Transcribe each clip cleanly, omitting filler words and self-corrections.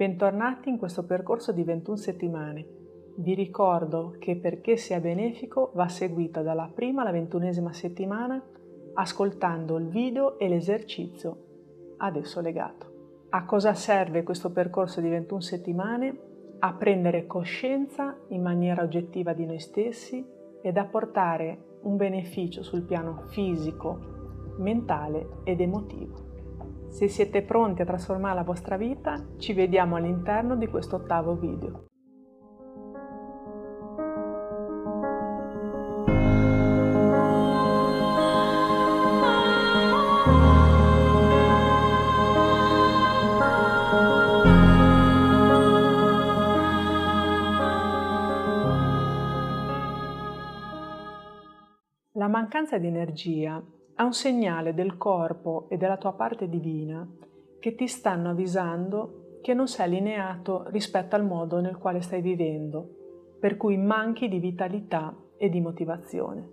Bentornati in questo percorso di 21 settimane. Vi ricordo che perché sia benefico va seguita dalla prima alla 21esima settimana ascoltando il video e l'esercizio adesso legato. A cosa serve questo percorso di 21 settimane? A prendere coscienza in maniera oggettiva di noi stessi ed a portare un beneficio sul piano fisico, mentale ed emotivo. Se siete pronti a trasformare la vostra vita, ci vediamo all'interno di questo 8° video. La mancanza di energia è un segnale del corpo e della tua parte divina che ti stanno avvisando che non sei allineato rispetto al modo nel quale stai vivendo, per cui manchi di vitalità e di motivazione.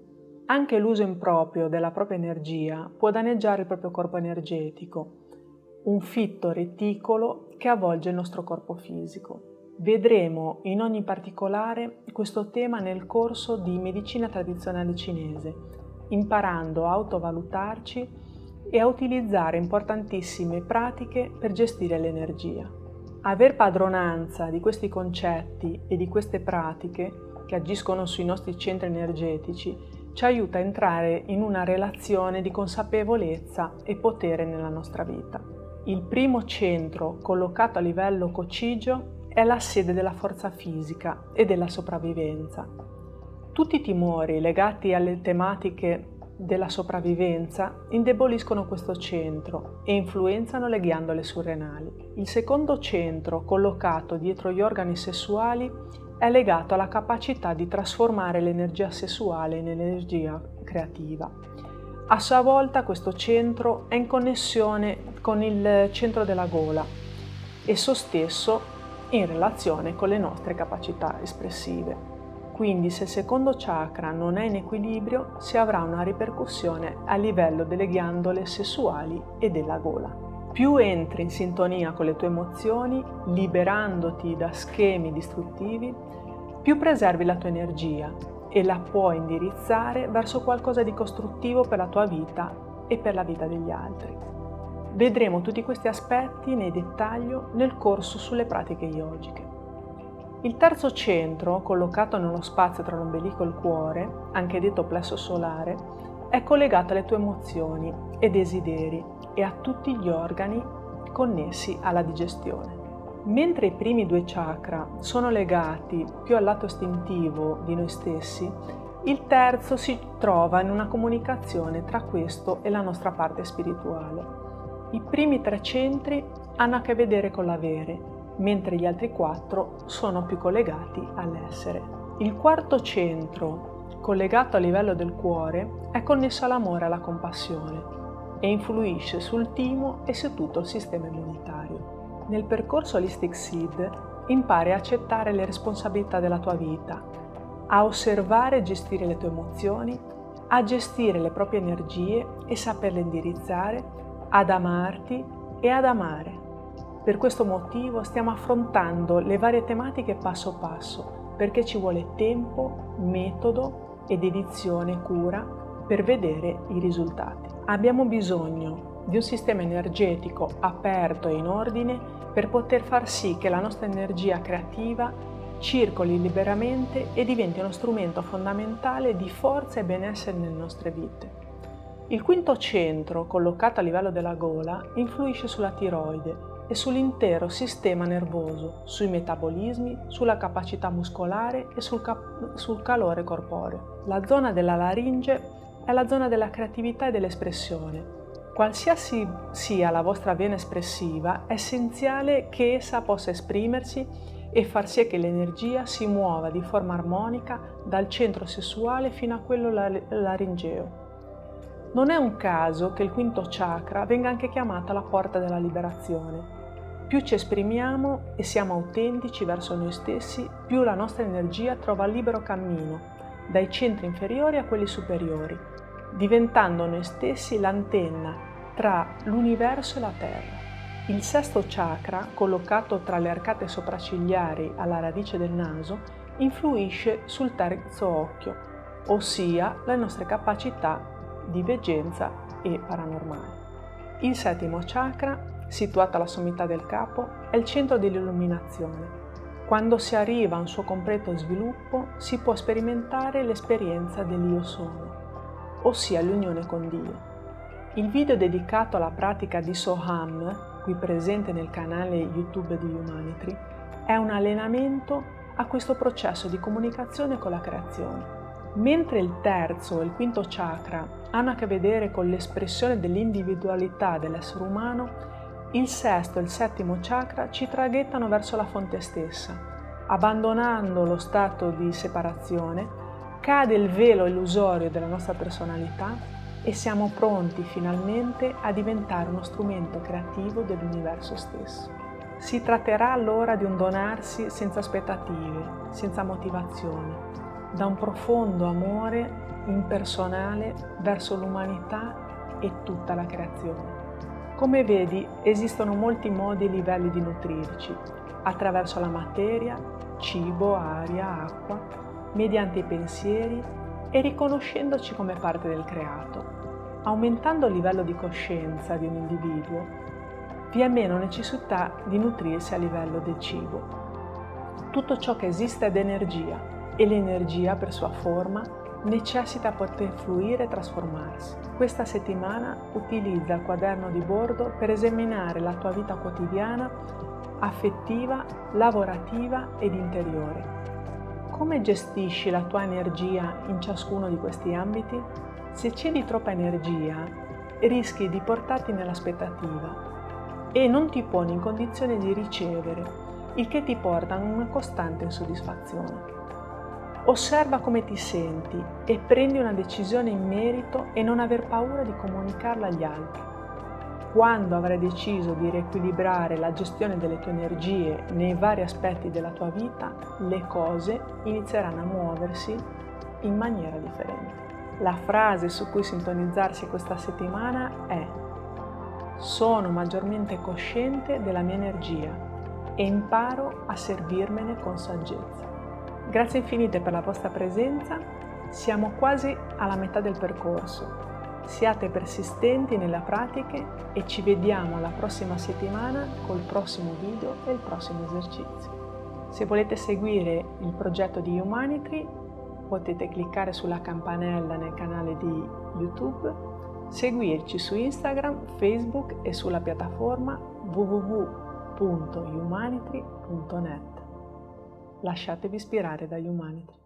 Anche l'uso improprio della propria energia può danneggiare il proprio corpo energetico, un fitto reticolo che avvolge il nostro corpo fisico. Vedremo in ogni particolare questo tema nel corso di medicina tradizionale cinese, imparando a autovalutarci e a utilizzare importantissime pratiche per gestire l'energia. Aver padronanza di questi concetti e di queste pratiche che agiscono sui nostri centri energetici ci aiuta a entrare in una relazione di consapevolezza e potere nella nostra vita. Il primo centro, collocato a livello coccigio, è la sede della forza fisica e della sopravvivenza. Tutti i timori legati alle tematiche della sopravvivenza indeboliscono questo centro e influenzano le ghiandole surrenali. Il secondo centro, collocato dietro gli organi sessuali, è legato alla capacità di trasformare l'energia sessuale in energia creativa. A sua volta questo centro è in connessione con il centro della gola, esso stesso in relazione con le nostre capacità espressive. Quindi se il secondo chakra non è in equilibrio, si avrà una ripercussione a livello delle ghiandole sessuali e della gola. Più entri in sintonia con le tue emozioni, liberandoti da schemi distruttivi, più preservi la tua energia e la puoi indirizzare verso qualcosa di costruttivo per la tua vita e per la vita degli altri. Vedremo tutti questi aspetti nei dettaglio nel corso sulle pratiche yogiche. Il terzo centro, collocato nello spazio tra l'ombelico e il cuore, anche detto plesso solare, è collegato alle tue emozioni e desideri e a tutti gli organi connessi alla digestione. Mentre i primi 2 chakra sono legati più al lato istintivo di noi stessi, il terzo si trova in una comunicazione tra questo e la nostra parte spirituale. I primi 3 centri hanno a che vedere con l'avere, mentre gli altri 4 sono più collegati all'essere. Il quarto centro, collegato a livello del cuore, è connesso all'amore e alla compassione e influisce sul timo e su tutto il sistema immunitario. Nel percorso Holistic Seed impari a accettare le responsabilità della tua vita, a osservare e gestire le tue emozioni, a gestire le proprie energie e saperle indirizzare, ad amarti e ad amare. Per questo motivo stiamo affrontando le varie tematiche passo passo, perché ci vuole tempo, metodo e dedizione e cura per vedere i risultati. Abbiamo bisogno di un sistema energetico aperto e in ordine per poter far sì che la nostra energia creativa circoli liberamente e diventi uno strumento fondamentale di forza e benessere nelle nostre vite. Il quinto centro, collocato a livello della gola, influisce sulla tiroide e sull'intero sistema nervoso, sui metabolismi, sulla capacità muscolare e sul calore corporeo. La zona della laringe è la zona della creatività e dell'espressione. Qualsiasi sia la vostra vena espressiva, è essenziale che essa possa esprimersi e far sì che l'energia si muova di forma armonica dal centro sessuale fino a quello laringeo. Non è un caso che il quinto chakra venga anche chiamato la porta della liberazione. Più ci esprimiamo e siamo autentici verso noi stessi, più la nostra energia trova libero cammino dai centri inferiori a quelli superiori, diventando noi stessi l'antenna tra l'universo e la Terra. Il sesto chakra, collocato tra le arcate sopraccigliari alla radice del naso, influisce sul terzo occhio, ossia le nostre capacità di veggenza e paranormali. Il settimo chakra, situato alla sommità del capo, è il centro dell'illuminazione. Quando si arriva a un suo completo sviluppo, si può sperimentare l'esperienza dell'Io Sono, ossia l'unione con Dio. Il video dedicato alla pratica di Soham, qui presente nel canale YouTube di Humanitry, è un allenamento a questo processo di comunicazione con la creazione. Mentre il terzo e il quinto chakra hanno a che vedere con l'espressione dell'individualità dell'essere umano, il sesto e il settimo chakra ci traghettano verso la fonte stessa. Abbandonando lo stato di separazione, cade il velo illusorio della nostra personalità e siamo pronti finalmente a diventare uno strumento creativo dell'universo stesso. Si tratterà allora di un donarsi senza aspettative, senza motivazioni, da un profondo amore impersonale verso l'umanità e tutta la creazione. Come vedi, esistono molti modi e livelli di nutrirci, attraverso la materia, cibo, aria, acqua, mediante i pensieri e riconoscendoci come parte del creato. Aumentando il livello di coscienza di un individuo, vi è meno necessità di nutrirsi a livello del cibo. Tutto ciò che esiste è energia e l'energia, per sua forma, necessita poter fluire e trasformarsi. Questa settimana utilizza il quaderno di bordo per esaminare la tua vita quotidiana, affettiva, lavorativa ed interiore. Come gestisci la tua energia in ciascuno di questi ambiti? Se cedi troppa energia, rischi di portarti nell'aspettativa e non ti poni in condizione di ricevere, il che ti porta a una costante insoddisfazione. Osserva come ti senti e prendi una decisione in merito e non aver paura di comunicarla agli altri. Quando avrai deciso di riequilibrare la gestione delle tue energie nei vari aspetti della tua vita, le cose inizieranno a muoversi in maniera differente. La frase su cui sintonizzarsi questa settimana è: sono maggiormente cosciente della mia energia e imparo a servirmene con saggezza. Grazie infinite per la vostra presenza, siamo quasi alla metà del percorso. Siate persistenti nelle pratiche e ci vediamo la prossima settimana col prossimo video e il prossimo esercizio. Se volete seguire il progetto di Humanitry, potete cliccare sulla campanella nel canale di YouTube, seguirci su Instagram, Facebook e sulla piattaforma www.humanitry.net. Lasciatevi ispirare da Humanitry.